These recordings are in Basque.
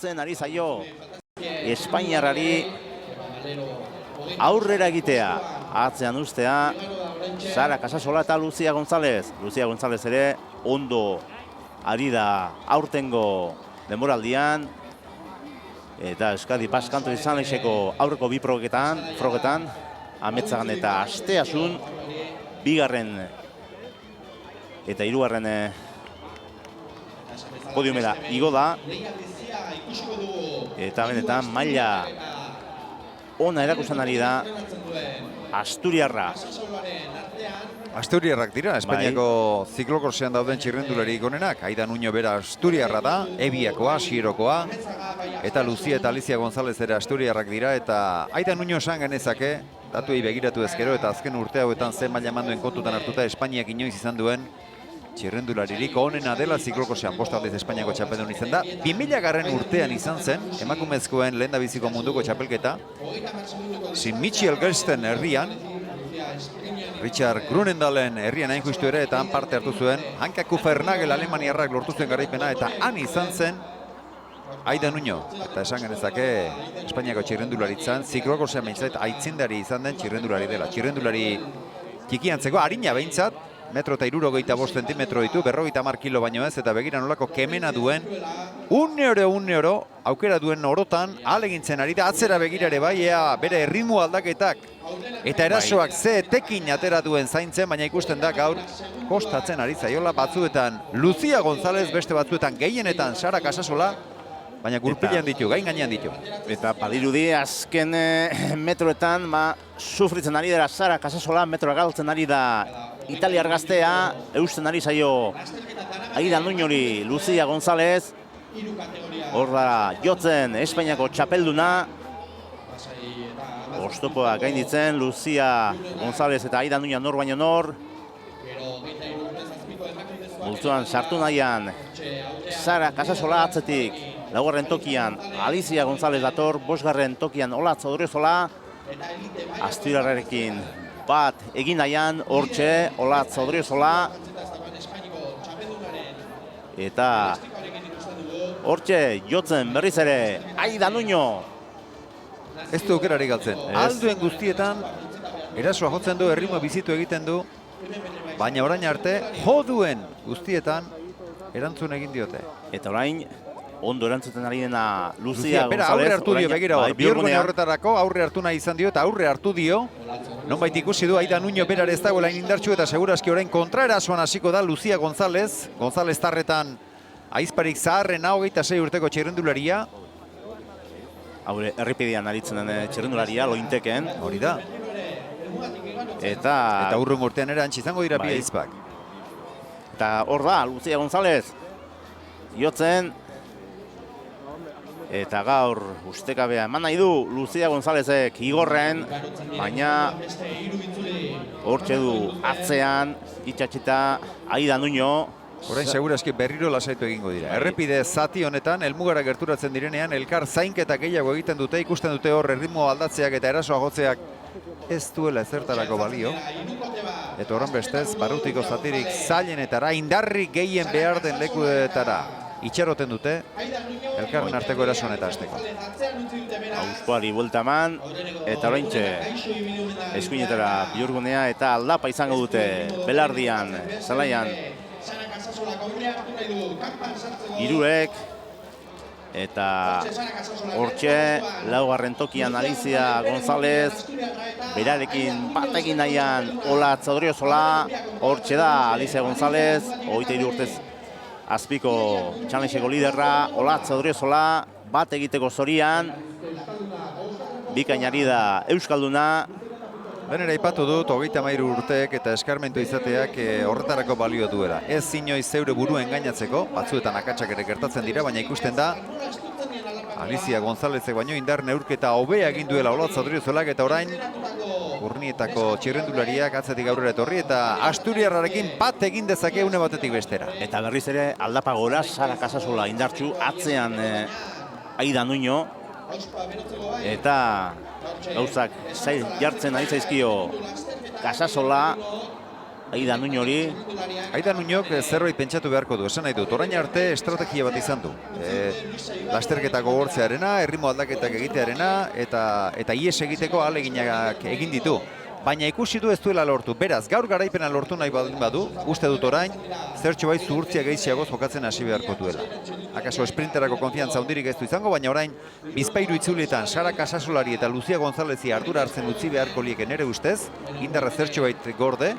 lortzen ari zaio Espainiarrari aurrera egitea, atzean ustea Sara Casasola eta Lucia González. Lucia González ere ondo ari da aurtengo denboraldian, eta Euskadi Basque Country Challengeko aurreko bi frogetan, Ametzagan eta Asteasun, bigarren eta hirugarren podiumera igo da, eta benetan maila ona erakusten ari da Asturiarra. Asturiarrak dira, Espainiako ziklokorsean dauden txirrendulari onenak. Aida Nuño bera Asturiarra da, Ebiakoa, Sierokoa, eta Lucia eta Alicia González ere Asturiarrak dira, eta Aida Nuño esan genezake, datuei begiratu ezkero, eta azken urte hauetan zen maila manduen kontutan hartuta Espainiak inoiz izan duen txirrendularirik onena dela ziklokorsean, 5 aldiz Espainiako txapeldun izan da. 2000 urtean izan zen, emakumezkoen lehendabiziko munduko txapelketa, Saint-Michel Gersten herrian, Richard Grunendalen herrian hain justu ere, eta han parte hartu zuen, Hanka Kufernagel alemaniarrak lortu zuen garaipena, eta han izan zen Aida Nuño. Eta esan genezake Espainiako txirrendularitzan, ziklokorsean behintzat aitzindari izan den txirrendulari dela. Txirrendulari txikiantzeko, harina behintzat, 1,65 zentimetro ditu, 50 kilo baino ez, eta begira nolako kemena duen, une aukera duen orotan, ahalegintzen ari da, atzera begira ere bai, ea bere erritmo aldaketak eta erasoak ze etekin atera duen zaintzen, baina ikusten da gaur kostatzen ari zaiola, batzuetan Lucia González, beste batzuetan gehienetan Sara Casasola, baina gurpilean ditu, gain gainean ditu. Eta badirudi azken metroetan sufritzen ari dela Sara Casasola, metroa galtzen ari da italiar gaztea, eusten ari zaio Aida Nuñori Lucia González, hor da jotzen Espainiako txapelduna, oztopoa gainditzen Lucia González eta Aida Nuño nor baino nor, multzoan sartu nahian Sara Casasola atzetik, laugarren tokian Alicia González dator, 5. tokian Olatz Odriozola, Asturiarrarekin bat egin nahian, hortxe Olatz Odriozola, eta hortxe jotzen berriz ere Aida Nuño. Ez du aukerarik galtzen. Alduen guztietan erasoa jotzen du, erritmoa bizitu egiten du, baina orain arte joduen guztietan erantzun egin diote. Eta orain ondo erantzuten ari dena Lucia González. Aurre hartu dio, begira hor, bihurgune horretarako aurre hartu nahi izan dio, eta aurre hartu dio. Nonbait ikusi du, Aida Nuño berare ez dagoela indartsu, eta seguraski orain kontraerasoan hasiko da Lucia González. González tarretan aizparik zaharrena, 26 urteko txirrendularia. Haure, errepidean aritzen den txirrendularia, lointeken. Hori da. Eta urrun urtean ere antzi izango dira bi aizpak. Eta hor da, Lucia González jotzen. Eta gaur ustekabea eman nahi du Lucia Gonzálezek igorren, baina hortxe du atzean itxatxita Aida Nuño. Orain segurazki berriro lasaitu egingo dira. Errepide zati honetan, helmugara gerturatzen direnean, elkar zainketa gehiago egiten dute, ikusten dute hor erritmo aldatzeak eta erasoa jotzeak ez duela ezertarako balio. Eta horren bestez, barrutiko zatirik zailenetara, indarrik gehien behar den lekuetara itxaroten dute, elkarren arteko erasoan eta azteko. Auspoari buelta eman, eta oraintxe eskuinetara bihurgunea eta aldapa izango dute belardian, zelaian hiruek, eta hortxe laugarren tokian Alicia González, berarekin bat egin nahian Olatz Odriozola, hortxe da Alicia González, 23 urtez azpiko challengeko liderra, Olatz Odriozola, bat egiteko zorian, bikainari da Euskalduna. Benera ipatu dut, 33 urteek eta eskarmentu izateak horretarako balio duela. Ez inoiz zeure buru engainatzeko, batzuetan akatsak ere gertatzen dira, baina ikusten da Alicia Gonzálezek baino indar neurketa hobea egin duela Olatz Odriozolak, eta orain Urnietako txirrendulariak atzetik aurrera etorri eta Asturiarrarekin bat egin dezake une batetik bestera. Eta berriz ere aldapa gora Sara Casasola indartsu, atzean Aida Nuño, eta gauzak zail jartzen ari zaizkio Casasola, Aida Nuñori. Aida Nuñok zerbait pentsatu beharko du, esan nahi dut, orain arte estrategia bat izan du. Lasterketa gogortzearena, erritmo aldaketak egitearena, eta ies egiteko ahaleginak egin ditu. Baina ikusi du ez duela lortu. Beraz, gaur garaipena lortu nahi baldin badu, uste dut orain, zertxo bai zuhurtzia gehiagoz jokatzen hasi beharko duela. Akaso esprinterako konfiantza hundirik ez du izango, baina orain, bizpairu itzulietan Sara Casasolari eta Lucia Gonzálezi ardura hartzen utzi beharko lieken ere ustez, indarra zertxo bait gorde,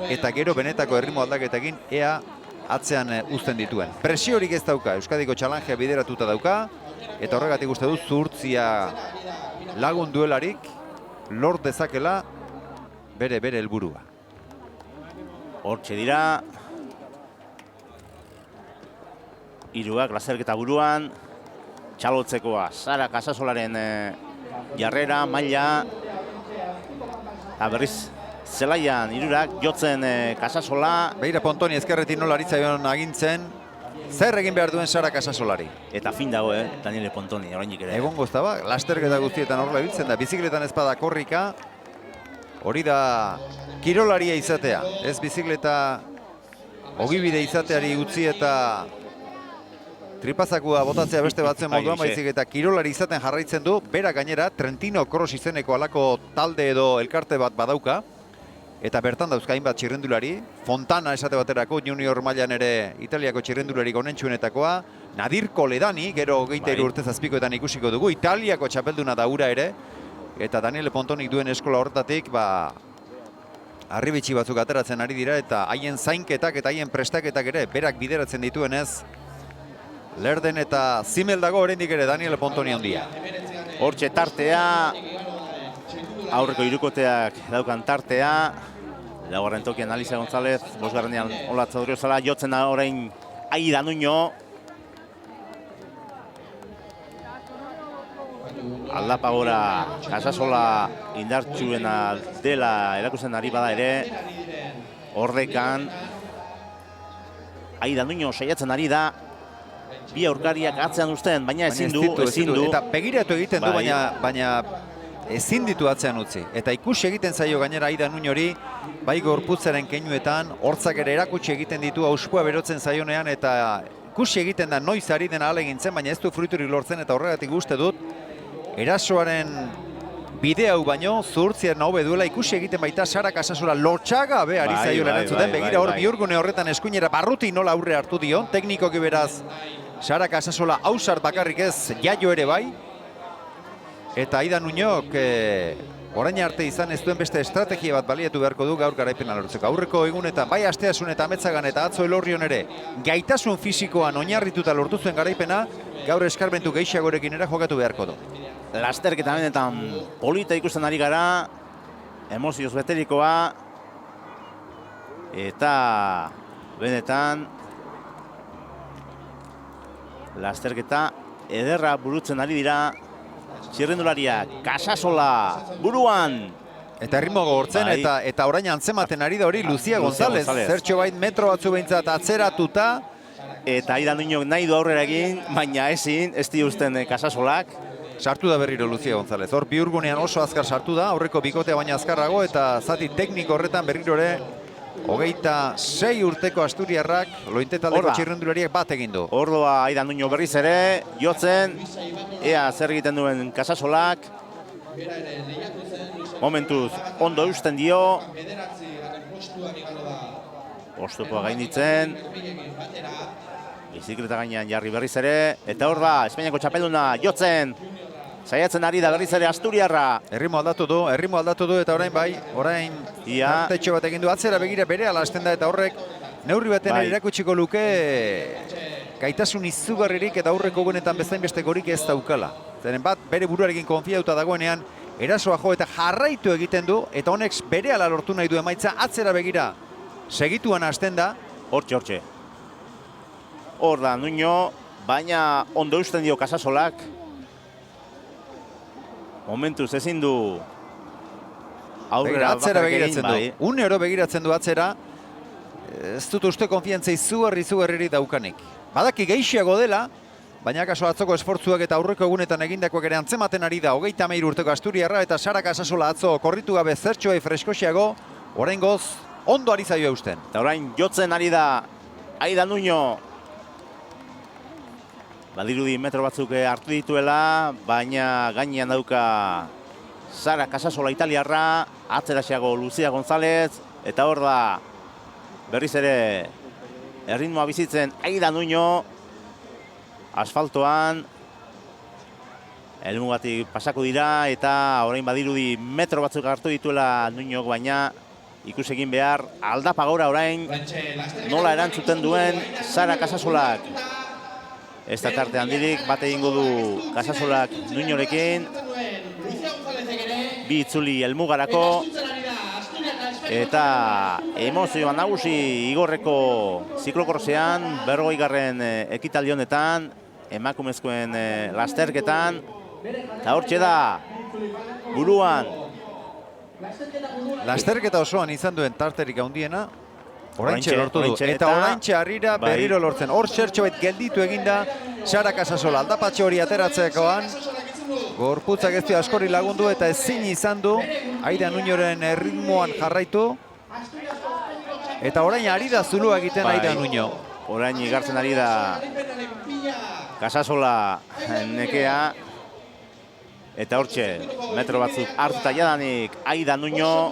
eta gero benetako erritmo aldaketekin ea atzean uzten dituen. Presiorik ez dauka, Euskadiko txalangea bideratuta dauka, eta horregatik uste dut zuhurtzia lagun duelarik, lort dezakela, bere helburua. Hortxe dira. Hiruak lasterketa buruan. Txalotzekoa Sara Casasolaren jarrera, maila. Berriz zelaian hirurak jotzen Casasola. Beira Pontoni ezkerretik nola aritzaion agintzen. Zer egin behar duen Sara Casasolari? Eta fin dago, Daniele Pontoni, oraindik ere. Egongo ez da ba, lasterketa guztietan horrela ibiltzen da. Bizikletan ez bada korrika. Hori da kirolaria izatea, ez bizikleta ogibide izateari utzi eta tripazakua botatzea beste batzen moduan, baizik eta kirolari izaten jarraitzen du, bera gainera Trentino Cross izeneko halako talde edo elkarte bat badauka, eta bertan dauzka hainbat txirrendulari, Fontana esate baterako junior mailan ere Italiako txirrendulari gonentsuenetakoa, Nadir Koledani, gero 23 urtez azpikoetan ikusiko dugu, Italiako txapelduna da ura ere, eta Daniele Pontonik duen eskola horretatik, harribitxi batzuk ateratzen ari dira, eta haien zainketak eta haien prestaketak ere berak bideratzen dituenez, Lerden eta Zimel dago oraindik ere Daniele Pontoni handia. Hortxe tartea, aurreko hirukoteak daukan tartea, laugarren tokian Alicia González, bosgarrenean Olatz Odriozala, jotzen da orain Aida Nuño. Aldapa gora Casasola indartsuena dela erakusten ari bada ere, horrekan Aida Nuño saiatzen ari da, bi aurkariak atzean uzten, baina ezin du. Eta begiratu egiten du, baina ezin ditu atzean utzi. Eta ikusi egiten zaio gainera Aida Nuñori, bai gorputzaren keinuetan, hortzak ere erakutsi egiten ditu auspua berotzen zaionean, eta ikusi egiten da noiz ari dena ahalegintzen, baina ez du fruiturik lortzen, eta horregatik uste dut, erasoaren bide hau baino, zuhurtziaren hobe duela ikusi egiten baita Sara Casasola lotxaga be ari zaiola erantzuten. Begira hor bihurgune horretan eskuinera barruti nola aurre hartu dio, teknikoki beraz Sara Casasola hausart bakarrik ez, jaio ere bai. Eta Aida Nuñok orain arte izan ez duen beste estrategia bat baliatu beharko du gaur garaipena lortzeko. Aurreko egunetan, bai asteasun eta ametzagan eta atzo Elorrion ere, gaitasun fisikoan oinarrituta lortu zuen garaipena, gaur eskarmentu gehiagorekin ere jokatu beharko du. Lasterketa benetan polita ikusten ari gara, emozioz beterikoa, eta benetan lasterketa ederra burutzen ari dira txirrendulariak. Casasola buruan. Eta erritmo gogortzen, eta orain antzematen ari da hori Lucia González. Zertxo bait metro batzu behintzat atzeratuta. Eta Aida Nuñok nahi du aurrera egin, baina ezin, ez diuzten Casasolak. Sartu da berriro Lucia González. Hor bihurgunean oso azkar sartu da, aurreko bikotea baina azkarrago, eta zati tekniko horretan berriro ere 26 urteko asturiarrak, lointetaldeko txirrendulariak bat egin du. Ordoa Aida Nuño berriz ere, jotzen, ea zer egiten duen Casasolak. Momentuz, ondo eusten dio. Oztopoa gainditzen. Bizikleta gainean jarri berriz ere. Eta hor da, Espainiako txapelduna jotzen. Saiatzen ari da berriz ere asturiarra. Erritmo aldatu du eta orain hartetxo bat egin du. Atzera begira berehala hasten da eta horrek neurri baten erakutsiko luke gaitasun izugarririk eta aurreko egunetan bezain beste gorik ez daukala. Zeren bat bere buruarekin konfiauta dagoenean erasoa jo eta jarraitu egiten du eta honek berehala lortu nahi du emaitza. Atzera begira segituan hasten da. Hortxe. Hor da Nuño, baina ondo eusten dio Casasolak. Momentuz ezin du aurrera atzera begiratzen du. Unero begiratzen du atzera. Ez dut uste konfiantza izugarri daukanik. Badaki gehiago dela, baina kaso atzoko esfortzuak eta aurreko egunetan egindakoak ere antzematen ari da 33 urteko asturiarra eta Sara Casasola atzo korritu gabe zertxoei freskoxiago, oraingoz ondo ari zaio eusten. Eta orain jotzen ari da Aida Nuño. Badirudi metro batzuk hartu dituela, baina gainean dauka Sara Casasola italiarra, atzeraxeago Lucia González, eta hor da berriz ere erritmoa bizitzen Aida Nuño, asfaltoan, helmugatik pasako dira, eta orain badirudi metro batzuk hartu dituela Nuñok, baina ikus egin behar aldapa gora orain nola erantzuten duen Sara Casasolak. Ez da tarte handirik, bat egingo du Casasolak Nuñorekin. Bi itzuli helmugarako. Eta emozioan nagusi Igorreko ziklokorsean, 40. ekitaldi honetan, emakumezkoen lasterketan. Eta hortxe da, buruan. Lasterketa osoan izan duen tarterik handiena, oraintxe lortu du. oraintxe, Eta oraintxe harrira bai. berriro lortzen. Hor zertxobait gelditu eginda, Sara Casasola aldapatxe hori ateratzekoan, gorputzak ez du askori lagundu eta ezin izan du Aida Nuñoren erritmoan jarraitu. Eta orain ari da zulua egiten Aida Nuño. Orain igartzen ari da Casasola nekea. Eta hortxe, metro batzuk hartuta jadanik Aida Nuño,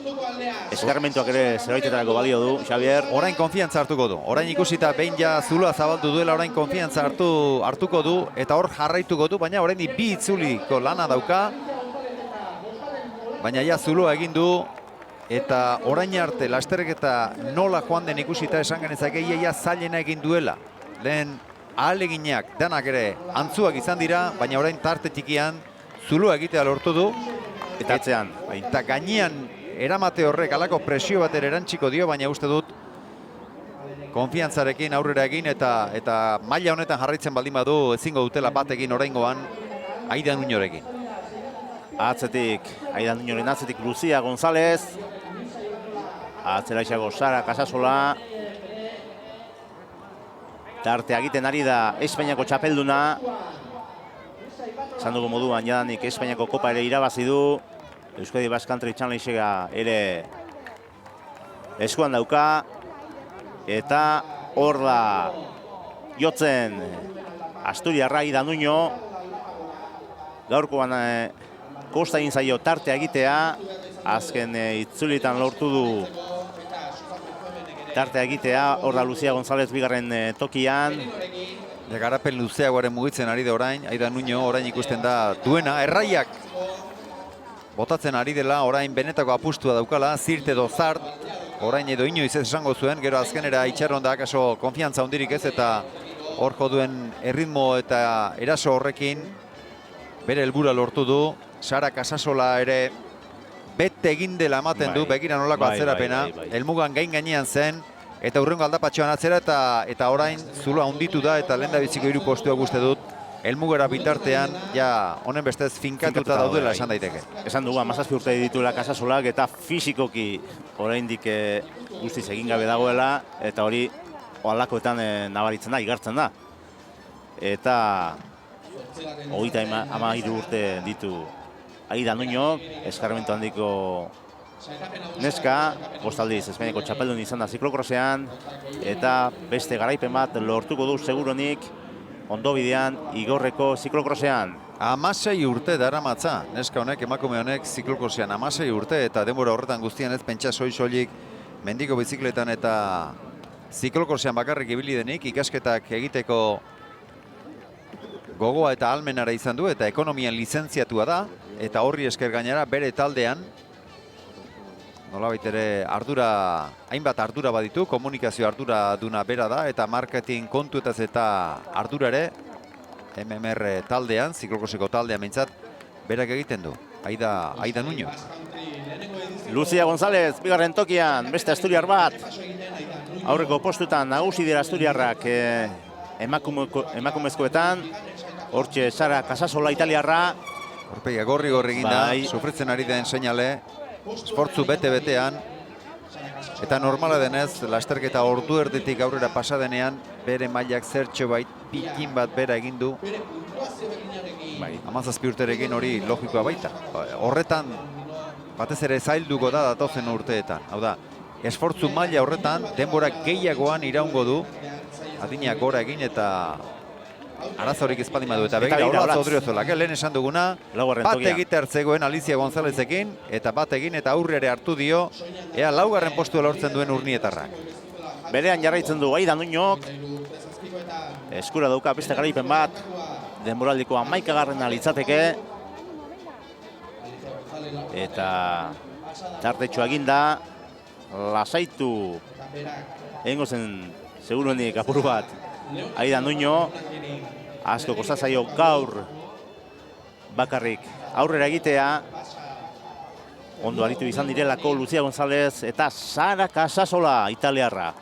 eskarmentuak ere zerbaitetarako balio du, Xavier. Orain konfiantza hartuko du. Orain ikusita behin ja zulua zabaldu duela, orain konfiantza hartuko du eta hor jarraituko du, baina orain bi itzuliko lana dauka. Baina ja zulua egin du eta orain arte lasterketa nola joan den ikusita esan genezake ia zailena egin duela. Lehen ahaleginak danak ere antzuak izan dira, baina orain tarte txikian zulua egitea lortu du. Eta atzean. Eta gainean eramate horrek alako presio bat erantziko dio, baina uste dut konfiantzarekin aurrera egin eta maila honetan jarraitzen baldin badu ezingo dutela bat egin oraingoan Aida Nuñorekin. Atzetik, Aida Nuñoren atzetik Lucia González. Atzeraixago Sara Casasola. Tartea egiten ari da Espainiako txapelduna. Esan dugu moduan jadanik Espainiako kopa ere irabazi du. Euskadi Basque Country Challenge-a ere eskuan dauka. Eta hor da jotzen Asturiarra Aida Nuño. Gaurkoan kosta egin zaio tartea egitea. Azken itzulitan lortu du tartea egitea. Hor da Lucia González bigarren tokian. Garapen luzeagoaren mugitzen ari da orain, Aida Nuño orain ikusten da duena, erraiak botatzen ari dela, orain benetako apustua daukala, zirt edo zart, orain edo inoiz ez esango zuen, gero azkenera itxarron da akaso konfiantza handirik ez, eta horko duen erritmo eta eraso horrekin bere helburua lortu du. Sara Casasola ere bete egin dela ematen du, begira nolako atzerapena, helmugan gainean zen, eta hurrengo aldapatxoan atzera eta orain zulua hunditu da eta lehen da biziko 3 postuak uste dut helmugara bitartean ja honen bestez finkatuta daudela esan daiteke. Esan dugu 17 urte dituela Casasolak eta fisikoki oraindik guztiz egin gabe dagoela eta hori halakoetan nabaritzen da, igartzen da. Eta 33 urte ditu Aida Nuño, eskarmentu handiko neska, postaldiz Espainiako txapeldun izan da ziklokorsean, eta beste garaipen bat lortuko du seguronik ondo bidean Igorreko ziklokorsean. 16 urte daramatza, neska honek, emakume honek ziklokorsean 16 urte, eta denbora horretan guztian ez pentsa soilik mendiko bizikletan eta ziklokorsean bakarrik ibili denik, ikasketak egiteko gogoa eta almenara izan du, eta ekonomian lizentziatua da, eta horri esker gainera bere taldean nolabait ere hainbat ardura baditu, komunikazio ardura duna bera da, eta marketing kontuetaz eta ardura ere MMR taldean, ziklokoseko taldean behintzat, berak egiten du, Aida Nuño. Lucia González, bigarren tokian, beste asturiar bat. Aurreko postuetan nagusi dira asturiarrak emakumezkoetan. Hortxe Sara Casasola italiarra. Horpegia gorri ginda, sufritzen ari den seinale, esfortzu bete-betean, eta normala denez, lasterketa ordu erditik aurrera pasadenean, bere mailak zertxo bait, pikin bat bera egin du. 17 urterekin hori logikoa baita. Horretan, batez ere zailduko da datozen urteetan. Hau da, esfortzu maila horretan denbora gehiagoan iraungo du, adinak gora egin eta arazorik ez baldin badu. Eta begira, Olatz Odriozolak, lehen esan duguna, bat egite hartzegoen Alicia Gonzalezekin, eta bat egin eta aurrere hartu dio, ea laugarren postua lortzen duen urnietarrak. Berean jarraitzen du Aidan Nuñok, eskura dauka beste garaipen bat, denboraldiko 11. litzateke, eta tartetxoa eginda, lasaitu egingo zen seguruenik apur bat Aidan Nuño, asko kostazaio gaur bakarrik aurrera egitea, ondo aritu izan direlako Lucia González eta Sara Casasola italiarra.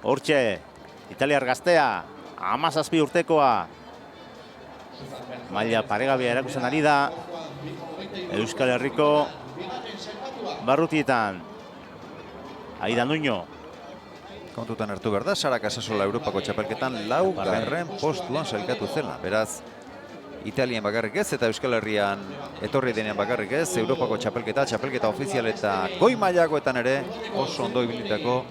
Hortxe, italiar gaztea, 17 urtekoa, maila paregabea erakusten ari da Euskal Herriko barrutietan. Aidan Nuño. Kontutan hartu behar da, Sara Casasola Europako txapelketan laugarren postuan sailkatu zela. Beraz, Italian bakarrik ez eta Euskal Herrian etorri denean bakarrik ez, Europako txapelketa ofizial eta goi mailakoetan ere oso ondo ibilitako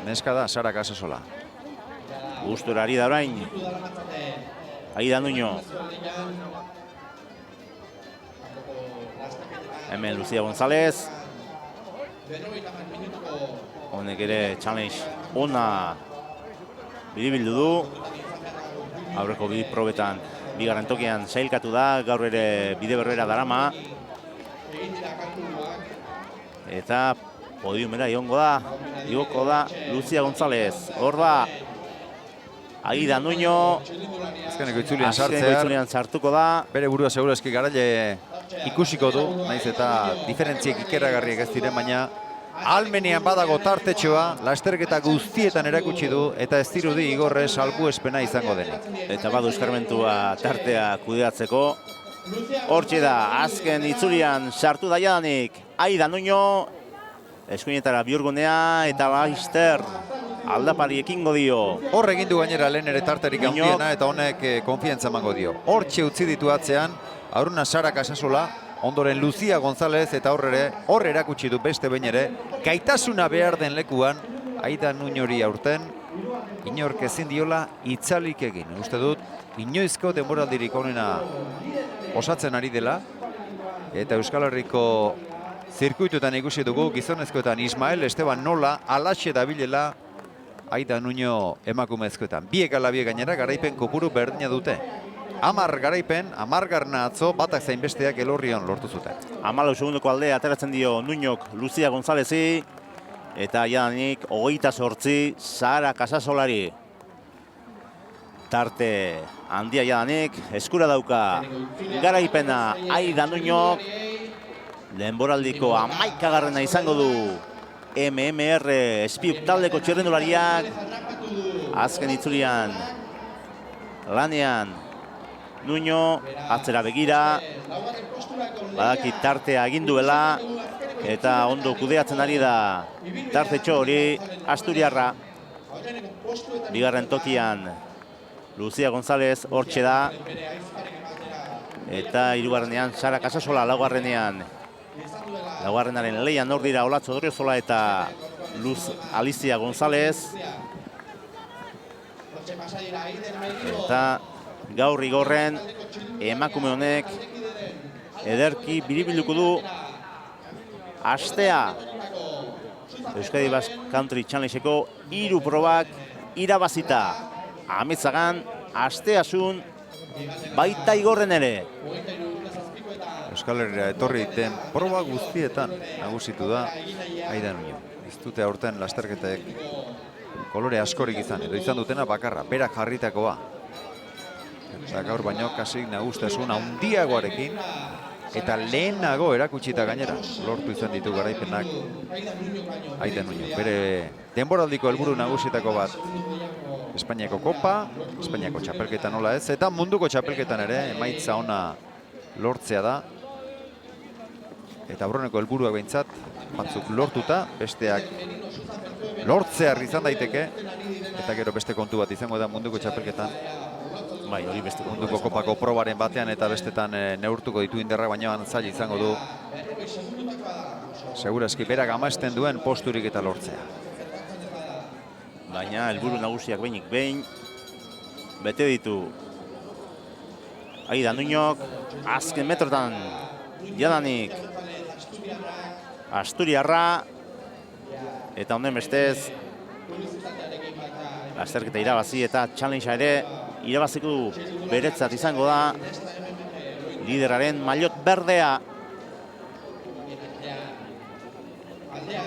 neska da Sara Casasola. Gustura ari da orain Aidan Nuño. Hemen Lucia González. Honek ere challenge ona biribildu du. Aurreko bi probetan bigarren tokian sailkatu da, gaur ere bide berbera darama. Eta podiumera igoko da Lucia González. Hor da Aidan Nuño. Azkeneko itzulian sartuko da. Bere burua segurazki garaile ikusiko du, naiz eta diferentziek ikeragarriak ez diren, baina almenean badago tartetxoa, lasterketa guztietan erakutsi du, eta ez dirudi igorre salbuespena izango denik. Eta badu eskarmentua tartea kudeatzeko. Hortxe da, azken itzulian sartu daiadanik Aidan Nuño, eskuinetara bihurgunea eta Baister aldapari ekingo dio. Hor egin du gainera lehen ere tarterik handiena eta honek konfiantza emango dio. Hortxe utzi ditu atzean, aurruna Sara Casasola, ondoren Lucia González eta hor erakutsi du beste behin ere, gaitasuna behar den lekuan, Aidan Nuñori aurten, inork ezin diola itzalik egin. Uste dut, inoizko denboraldirik onena osatzen ari dela, eta Euskal Herriko zirkuituetan ikusi dugu, gizonezkoetan Ismael Esteban nola, alaxe dabilela Aidan Nuño emakumezkoetan. Biek ala biek gainera garaipen kopuru berdina dute. 10 garaipen, 10garrena atzo, batak zain besteak elorrion lortu zuten. 14 segundoko aldea ateratzen dio Nuñok Lucia Gonzálezi, eta jadanik 28 Sara Casasolari. Tarte handia jadanik, eskura dauka garaipena Aidan Nuñok, denboraldiko 11garrena izango du MMR Espiuk taldeko txirrendulariak, azken itzulian lanean Nuño atzera begira, badaki tartea aginduela eta ondo kudeatzen ari da tartetxo hori Asturiarra. Bigarren tokian Lucia González hortxe da, eta hirugarrenean Sara Casasola, laugarrenaren leian hor dira Olatz Odriozola eta Alicia González. Eta gaur igorren emakume honek ederki biribilduko du astea. Euskadi Basque Country Challengeko 3 probak irabazita. Ametzagan asteasun baita igorren ere. Euskal Herria etorri den proba guztietan nagusitu da Aidan Nuño. Ez dute aurten lasterketek kolore askorik izan, edo izan dutena bakarra, berak jarritakoa. Eta gaur baino kasik nagustasun handiagoarekin eta lehenago erakutsita gainera lortu izan ditu garaipenak Aidan Nuño. Bere denboraldiko helburu nagusietako bat Espainiako Kopa, Espainiako txapelketa nola ez, eta munduko txapelketan ere emaitza ona lortzea da. Eta aurreneko helburuak behintzat batzuk lortuta, besteak lortzear izan daiteke, eta gero beste kontu bat izango da munduko txapelketan. Bai, hori beste munduko kopako probaren batean eta bestetan neurtuko ditu inderra, baina zaila izango du Segurazki berak amaesten duen posturik eta lortzea. Baina helburu nagusiak behinik behin bete ditu Aida Nuñok, azken metrotan jadanik Asturiarra, eta honen bestez lasterketa irabazi eta challengea ere irabaziko du beretzat izango da lideraren maillot berdea.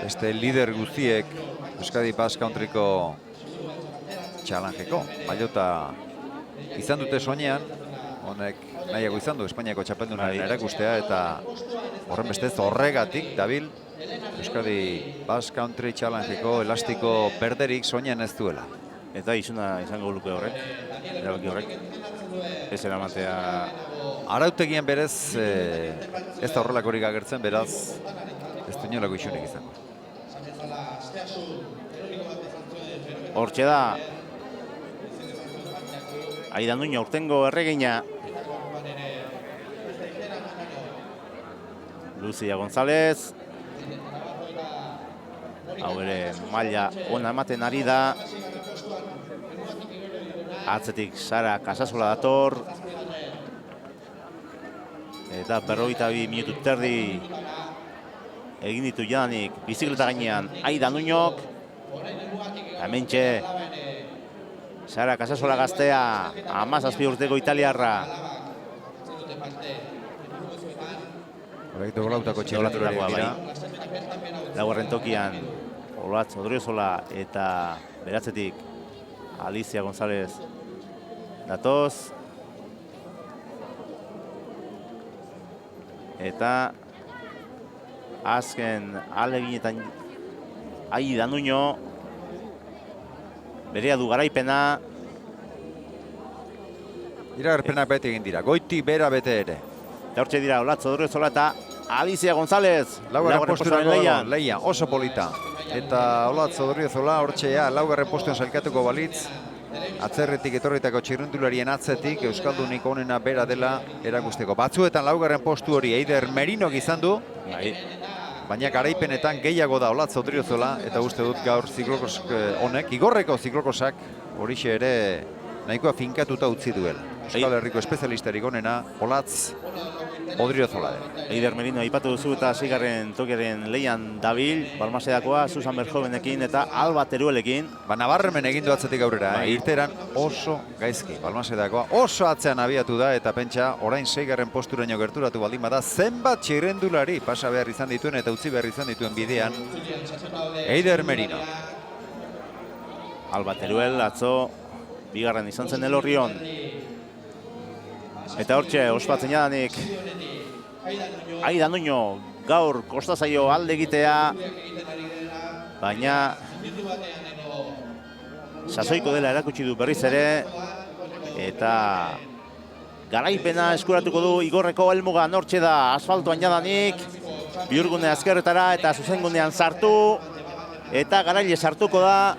Beste lider guztiek Euskadi Basque Countryko challengeko maillota izan dute soinean, honek nahiago izan du Espainiako txapeldunaren erakustea, eta horren bestez horregatik dabil Euskadi Basque Country Challengeko elastiko berderik soinean ez duela. Eta izuna izango luke horrek, erabaki horrek, ez eramatea. Arautegian berez ez da horrelakorik agertzen, beraz ez du inolako isunik izango. Hortxe da Aida Nuño urtengo erregina. Lucia González. Hau ere maila ona ematen ari da. Atzetik Sara Casasola dator. Eta 42 minutu terdi egin ditu jadanik bizikleta gainean Aida Nuñok. Hementxe Sara Casasola gaztea, 17 urteko italiarra. Horrekitu golautako txikolaturariak dira. Laugarren tokian Olatz Odriozola eta beratzetik Alicia González datoz. Eta azken aleginetan Aida Nuño berea du garaipena. Iragarpenak bete egin dira, goiti bera bete ere. Eta hortxe dira Olatz Odriozola eta Alicia González. Laugarren postuan lehian, oso polita. Eta Olatz Odriozola hortxea laugarren postuan sailkatuko balitz. Atzerretik etorritako txirrindularien atzetik Euskaldunik onena bera dela erakusteko. Batzuetan laugarren postu hori Eider Merinok izan du. Baina garaipenetan gehiago da Olatz Odriozola, eta uste dut gaur ziklokos honek, igorreko ziklokosak horixe ere nahikoa finkatuta utzi duela. Euskal Herriko espezialistarik onena Olatz Odriozola den. Eider Merino aipatu duzu eta seigarren tokiaren lehian dabil, Balmasedakoa, Susan Berjovenekin eta Alba Teruelekin. Nabarremen egin du atzetik aurrera, irteran oso gaizki. Balmasedakoa oso atzean abiatu da, eta pentsa orain seigarren posturaino gerturatu baldin bada, zenbat txirrendulari pasa behar izan dituen eta utzi behar izan dituen bidean Eider Merino. Alba Teruel atzo bigarren izan zen Elorrion. Eta hortxe ospatzen jadanik Aida Nuño gaur kosta zaio alde egitea, baina sasoiko dela erakutsi du berriz ere, eta garaipena eskuratuko du igorreko helmugan. Hortxe da asfaltoan jadanik, bihurgune azkerretara eta zuzengunean sartu, eta garaile sartuko da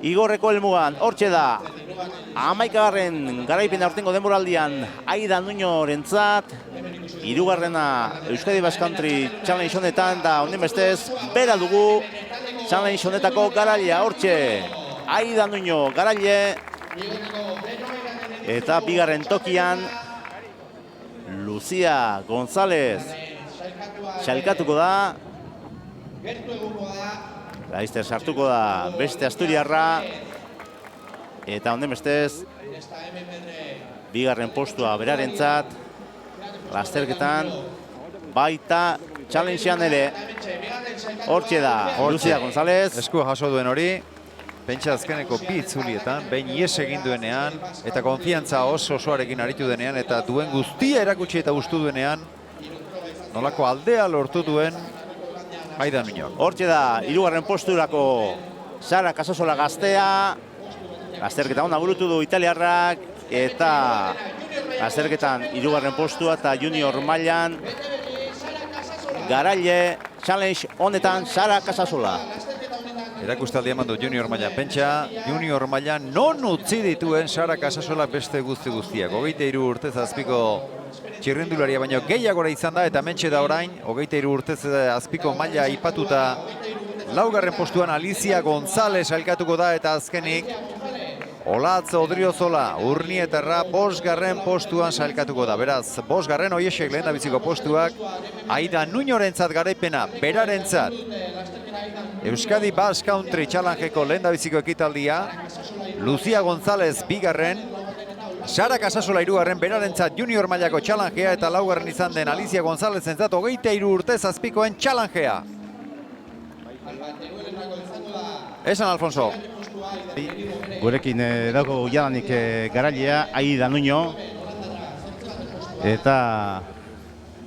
igorreko helmugan. Hortxe da 11. garaipena aurtengo denboraldian Aida Nuñorentzat, 3. Euskadi Basque Country Challenge honetan, da honen bestez bera dugu Challenge honetako garailea. Hortxe Aida Nuño garaile, eta 2. tokian Lucia González sailkatuko da. Laizter sartuko da beste asturiarra, eta honen bestez 2. postua berarentzat lasterketan, baita challengean ere. Hortxe da Lucia González. Eskua jaso duen hori, pentsa azkeneko bi itzulietan, behin ies egin duenean, eta konfiantza osoarekin aritu denean, eta duen guztia erakutsi eta gustu duenean, nolako aldea lortu duen Aida Nuñok. Hortxe da 3. posturako Sara Casasola gaztea. Lasterketa ona burutu du italiarrak, eta lasterketan 3. postua eta junior mailan garaile challenge honetan Sara Casasola. erakustaldia eman du junior mailan. Pentsa, junior mailan non utzi dituen Sara Casasola beste guztiak. 23 urtez azpiko txirrindularia baino gehiagora izan da, eta mentxe da orain, 23 urtez azpiko maila aipatuta, laugarren postuan Alicia González sailkatuko da, eta azkenik Olatz Odriozola Urnietarra 5. postuan sailkatuko da. Beraz, 5. Oiesek lehendabiziko postuak, Aida Nuñorentzat garaipena, berarentzat Euskadi Basque Country Challengeko lehendabiziko ekitaldia, Lucia González 2., Sara Casasola 3., berarentzat junior mailako challengea, eta 4. izan den Alicia Gonzálezentzat 23 urtez azpikoen challengea. Esan, Alfonso. Gurekin dago jadanik garailea, Aida Nuño, eta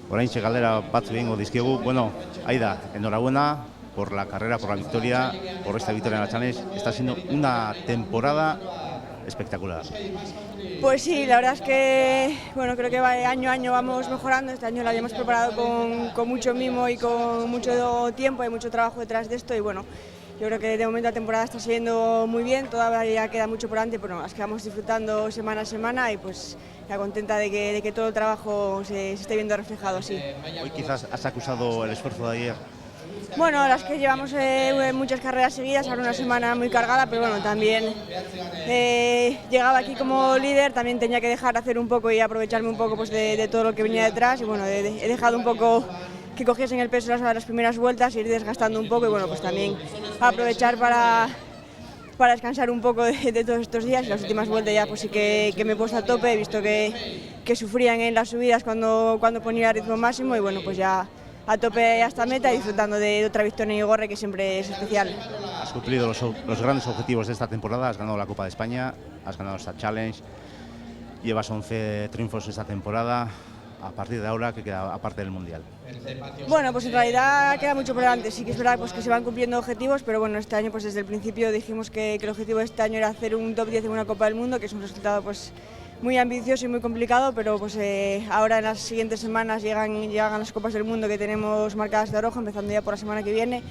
oraintxe galdera batzu egingo dizkiegu. Bueno, Aida, enhorabuena por la carrera, por la victoria, por esta victoria en la Challenge. Está siendo una temporada espectacular. Pues sí, la verdad es que bueno, creo que año a año vamos mejorando. Este año lo habíamos preparado con mucho mimo y con mucho tiempo, hay mucho trabajo detrás de esto, y bueno, yo creo que de momento la temporada está saliendo muy bien, todavía queda mucho por delante, pero las que vamos disfrutando semana a semana, y pues ya contenta de que todo el trabajo se esté viendo reflejado así. Hoy quizás has acusado el esfuerzo de ayer. Bueno, las que llevamos muchas carreras seguidas, ahora una semana muy cargada, pero bueno, también llegaba aquí como líder, también tenía que dejar hacer un poco y aprovecharme un poco pues, de todo lo que venía detrás, y bueno, he dejado un poco que cogiesen el peso las primeras vueltas, ir desgastando un poco, y bueno, pues también aprovechar para descansar un poco de todos estos días. Y las últimas vueltas ya pues sí que me he puesto a tope, he visto que sufrían en las subidas cuando ponía ritmo máximo, y bueno, pues ya a tope hasta meta, disfrutando de otra victoria en Igorre, que siempre es especial. Has cumplido los grandes objetivos de esta temporada, has ganado la Copa de España, has ganado esta Challenge, llevas 11 triunfos esta temporada. A partir de ahora, ¿qué queda aparte del Mundial? Bueno, pues en realidad queda mucho por delante. Sí que es verdad pues, que se van cumpliendo objetivos, pero bueno, este año pues desde el principio dijimos que el objetivo de este año era hacer un top 10 en una Copa del Mundo, que es un resultado pues muy ambicioso y muy complicado, pero pues ahora en las siguientes semanas llegan las Copas del Mundo que tenemos marcadas de rojo, empezando ya por la semana que viene,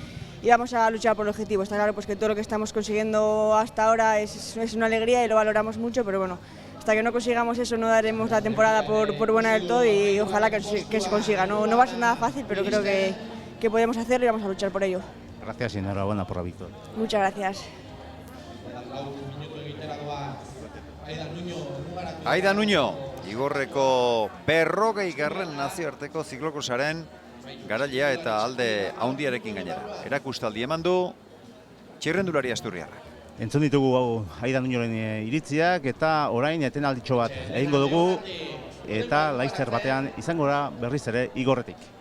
y vamos a luchar por el objetivo. Está claro pues que todo lo que estamos consiguiendo hasta ahora es una alegría y lo valoramos mucho, pero bueno, hasta que no consigamos eso no daremos la temporada por buena del todo, y ojalá que se consiga. No va a ser nada fácil, pero creo que podemos hacerlo y vamos a luchar por ello. Gracias y enhorabuena por la victoria. Muchas gracias. Aida Nuño, Igorreko 40. nazioarteko ziklokrosaren garailea eta alde haundiarekin gainera. Erakustaldi eman du txirrendulari asturriarrak. Entzun ditugu Aida Nuñoren iritziak, eta orain etenalditxo bat egingo dugu, eta laizter batean izango da berriz ere Igorretik.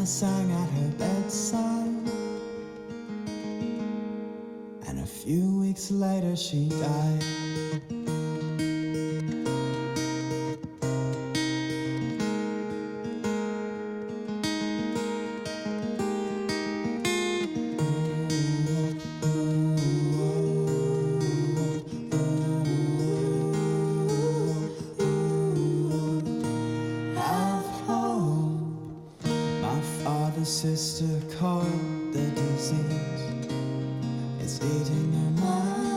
Sang at her bedside, and a few weeks later she died. Sister caught the disease. It's eating her mind.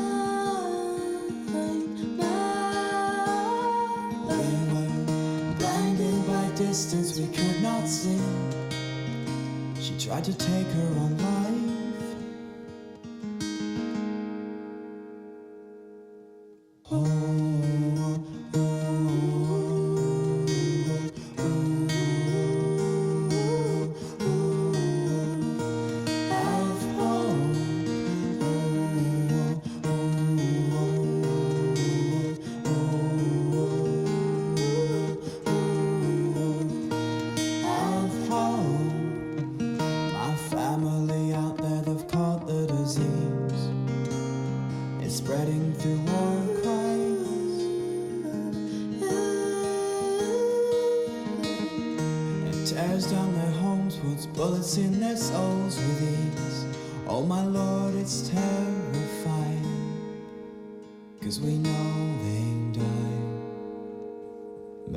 We were blinded by distance we could not see. She tried to take her own life. spreading through war cries. It tears down their homes, puts bullets in their souls with ease. Oh my Lord, it's terrifying, 'cause we know